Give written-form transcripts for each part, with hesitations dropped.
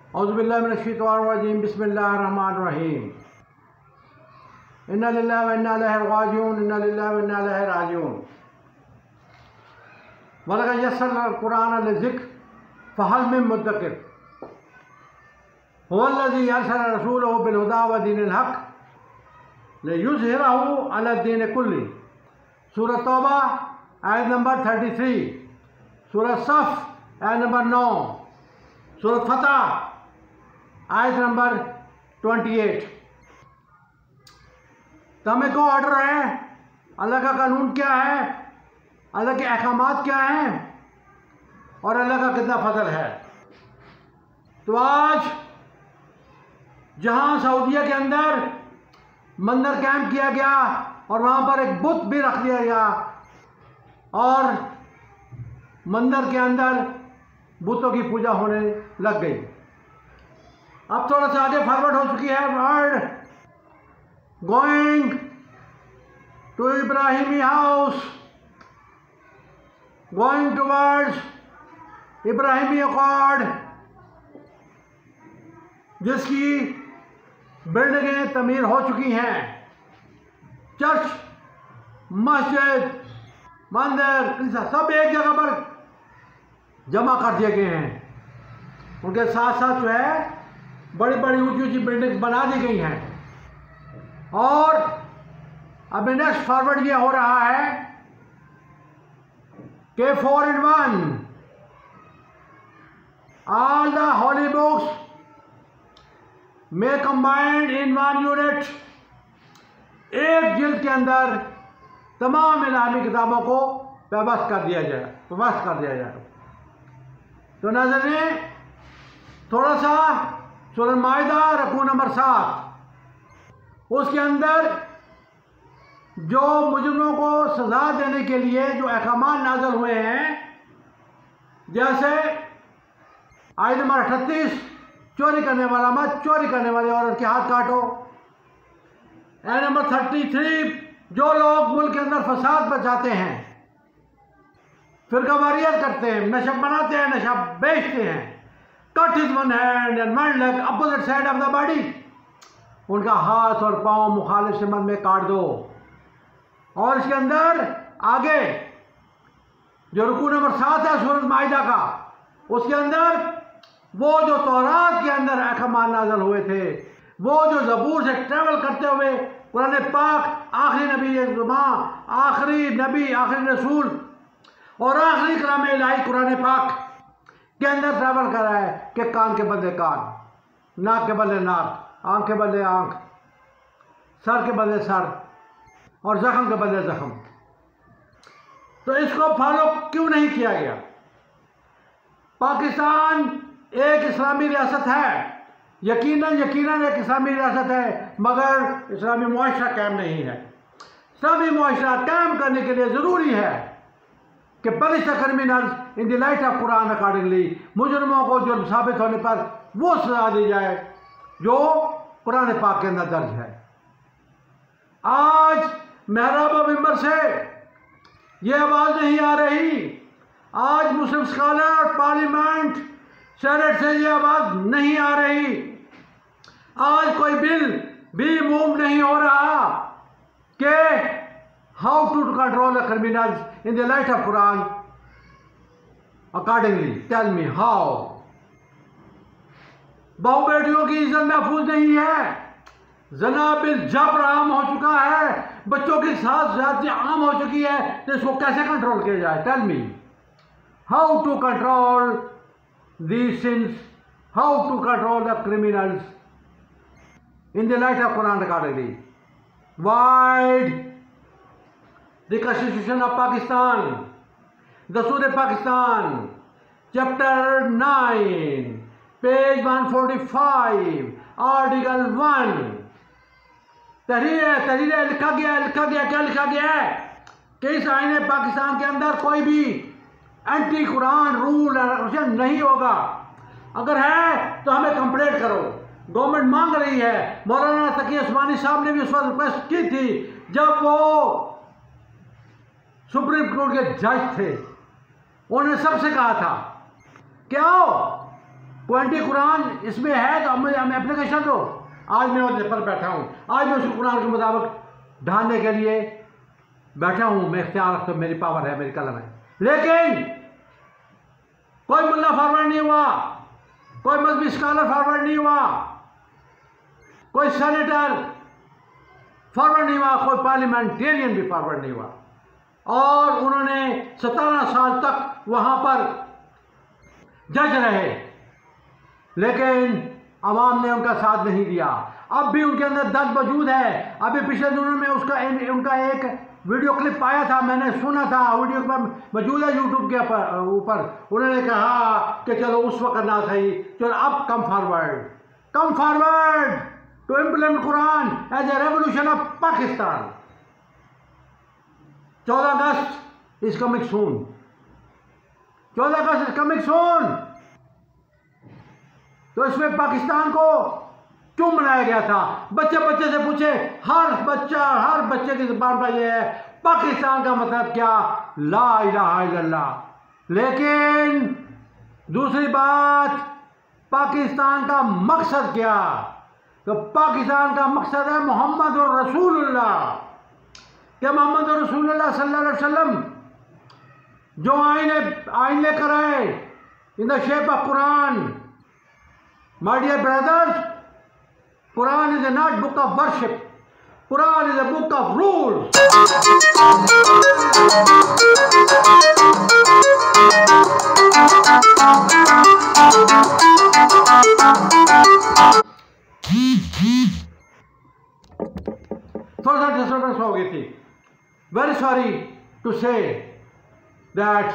औज़ुबिल्लाहि मिनश्शैतानिर्रजीम बिस्मिल्लाहिर्रहमानिर्रहीम। इन्ना लिल्लाहि व इन्ना इलैहि राजिऊन। इन्ना लिल्लाहि व इन्ना इलैहि राजिऊन। वलक़द यस्सरनल कुरआन लिज़िक्र फ़हल मिन मुद्दकिर। हुवल्लज़ी अरसला रसूलहु बिल हुदा व दीनिल हक़ लियुज़हिरहु अला दीनि कुल्ली। सूरह तौबा आयत नंबर 33, सूरह सफ़ आयत नंबर 9, सूरह फतह आयत नंबर 28। तो हमें को ऑर्डर है, अल्लाह का कानून क्या है, अल्लाह के अहकामात क्या हैं और अल्लाह का कितना फजल है। तो आज जहां सऊदीया के अंदर मंदिर कैंप किया गया और वहां पर एक बुत भी रख दिया गया और मंदिर के अंदर बुतों की पूजा होने लग गई। अब थोड़ा सा आगे फॉरवर्ड हो चुकी है word, going to Ibrahimi house, going towards Ibrahimi accord, जिसकी बिल्डिंगें तमीर हो चुकी हैं। चर्च, मस्जिद, मंदिर, कलीसिया सब एक जगह पर जमा कर दिए गए हैं। उनके साथ साथ जो है बड़ी बड़ी ऊंची ऊंची बिल्डिंग्स बना दी गई हैं। और अभी नेक्स्ट फॉरवर्ड ये हो रहा है कि 4 in 1 all the holy books में कंबाइंड इन 1 यूनिट। एक जिल्द के अंदर तमाम इस्लामी किताबों को व्यवस्थ कर दिया जाए। तो नाज़रीन, थोड़ा सा सूरह माइदा रकू नंबर 7, उसके अंदर जो मुजरिमों को सजा देने के लिए जो अहकामात नाज़िल हुए हैं, जैसे आयत नंबर 38, चोरी करने वाला मत, चोरी करने वाली औरत के हाथ काटो। आयत नंबर 33, जो लोग मुल्क के अंदर फसाद बचाते हैं, फिरकावारियत करते हैं, नशा बनाते हैं, नशा बेचते हैं, cut his one hand and one leg opposite side of the body, उनका हाथ और पांव मुखालिफ सिमत में काट दो। और इसके अंदर आगे जो रुकू नंबर 7 है सूरह माइदा का, उसके अंदर वो जो तौरात के अंदर अहकाम नाज़िल हुए थे, वो जो ज़बूर से ट्रैवल करते हुए कुरान पाक आखिरी नबी आखिरी रसूल और आखिरी कलाम इलाही कुरान पाक के अंदर ट्रैवल कर रहा है कि कान के बदले कान, नाक के बदले नाक, आंख के बदले आंख, सर के बदले सर और जख्म के बदले जख्म। तो इसको फॉलो क्यों नहीं किया गया? पाकिस्तान एक इस्लामी रियासत है, यकीनन एक इस्लामी रियासत है, मगर इस्लामी मुआशरा कायम नहीं है। इस्लामी मुआशरा कायम करने के लिए ज़रूरी है कि punish the criminals in the light of Quran accordingly, मुजरिमों को जुर्म साबित होने पर वो सजा दी जाए जो कुरान पाक के अंदर दर्ज है। आज मेहराब मिंबर से ये आवाज़ नहीं आ रही, आज मुस्लिम स्कॉलर पार्लियामेंट सेनेट से ये आवाज़ नहीं आ रही, आज कोई बिल भी मूव नहीं हो रहा कि how to control the criminals in the light of Quran accordingly, tell me how. बहु बेटियों की इज्जत महफूज नहीं है, जना बिल जबर आम हो चुका है, बच्चों के साथ ज्यादती आम हो चुकी है, तो इसको कैसे कंट्रोल किया जाए? Tell me how to control these sins, how to control the criminals in the light of Quran accordingly. Wide the Constitution of Pakistan, the Surah Pakistan, chapter 9, page 145, article 1, तहरीर लिखा गया क्या लिखा गया है कि इस आईने पाकिस्तान के अंदर कोई भी एंटी कुरान रूल नहीं होगा। अगर है तो हमें कंप्लेंट करो। गवर्नमेंट मांग रही है। मौलाना तकी उस्मानी साहब ने भी उस वक्त रिक्वेस्ट की थी जब वो सुप्रीम कोर्ट के जज थे, उन्होंने सबसे कहा था कि आओ क्वांटी कुरान इसमें है तो मुझे हमें एप्लीकेशन दो। आज मैं उस पर बैठा हूँ, आज मैं उस कुरान के मुताबिक ढालने के लिए बैठा हूँ। मैं इख्तियार रखता हूँ, मेरी पावर है, मेरी कलम है। लेकिन कोई मुल्ला फॉरवर्ड नहीं हुआ, कोई मजहबी स्कॉलर फॉरवर्ड नहीं हुआ, कोई सेनेटर फॉरवर्ड नहीं हुआ, कोई पार्लियामेंटेरियन भी फॉरवर्ड नहीं हुआ। और उन्होंने 17 साल तक वहाँ पर जज रहे, लेकिन अवाम ने उनका साथ नहीं दिया। अब भी उनके अंदर दर्द मौजूद है। अभी पिछले दिनों में उनका एक वीडियो क्लिप आया था, मैंने सुना था, वीडियो पर मौजूद है यूट्यूब के ऊपर। उन्होंने कहा कि चलो उस वक्त ना सही, चलो अब come forward to implement Quran as a revolution of Pakistan. 14 August is coming soon, 14 August is coming soon. तो इसमें पाकिस्तान को क्यों मनाया गया था? बच्चे से पूछे, हर बच्चे की जुबान पर यह है पाकिस्तान का मतलब क्या, ला इलाहा इल्लल्लाह। लेकिन दूसरी बात, पाकिस्तान का मकसद क्या? तो पाकिस्तान का मकसद है मोहम्मद और रसूलुल्लाह। क्या मोहम्मद और रसूलुल्लाह सल्लल्लाहु अलैहि वसल्लम जो आइन लेकर आए in the shape of Quran. My dear brothers, Quran is not book of worship. Quran is a book of rules. थोड़ा सा डिस्टर्बेंस हो गई थी। Very sorry to say that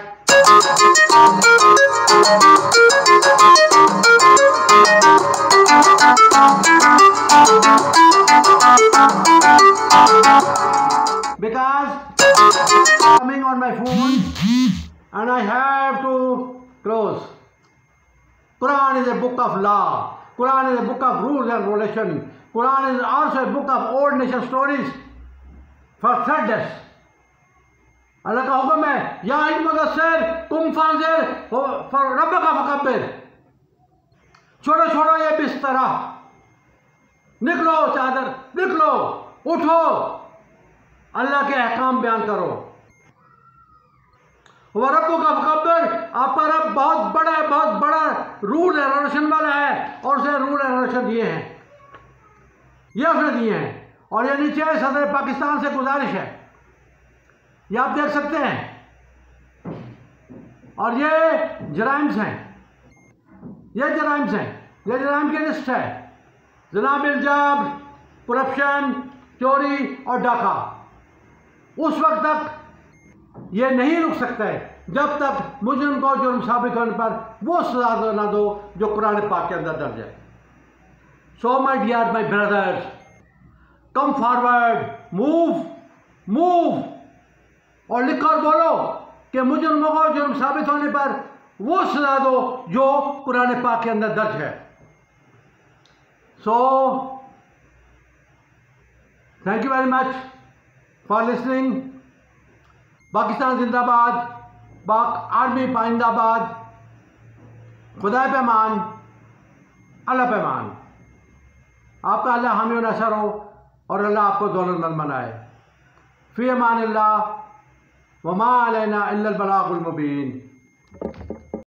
because coming on my phone and I have to close. Quran is a book of law. Quran is a book of rules and regulations. Quran is also a book of old nation stories for thirdness. अल्लाह का हुक्म है, या मुदस्सिर कुम फांजिर रब्बका फकब्बिर। छोड़ो ये बिस्तरा, निकलो चादर, निकलो, उठो, अल्लाह के अहकाम बयान करो। वह रब्बका फकब्बिर, आपका रब बहुत बड़ा रूल एंड रेगुलेशन वाला है, और उसे रूल एंड रेगुलेशन दिए हैं, ये उसने दिए हैं। और ये नीचे सदर पाकिस्तान से गुजारिश है, ये आप देख सकते हैं। और ये जराइम्स हैं, ये जराइम की लिस्ट है। जनाब इल्जाम, करप्शन, चोरी और डाका। उस वक्त तक ये नहीं रुक सकता है जब तक मुजरिम को जुर्म साबित होने पर वो सजा ना दो जो कुरान पाक के अंदर दर्ज है। So my dear my brothers, come forward, move और लिखकर बोलो कि मुजरिमों को जुर्म साबित होने पर वो सजा दो जो कुरान पाक के अंदर दर्ज है। So thank you very much for listening. Pakistan जिंदाबाद, पाक आर्मी पाइंदाबाद, खुदा पे मान, अल्लाह पे मान। आपका अल्लाह हामी और नसर हो और अल्लाह आपको दौलतमंद बनाए। फी अमानिल्लाह वमा अलैना इल्लल बलागुल मुबीन।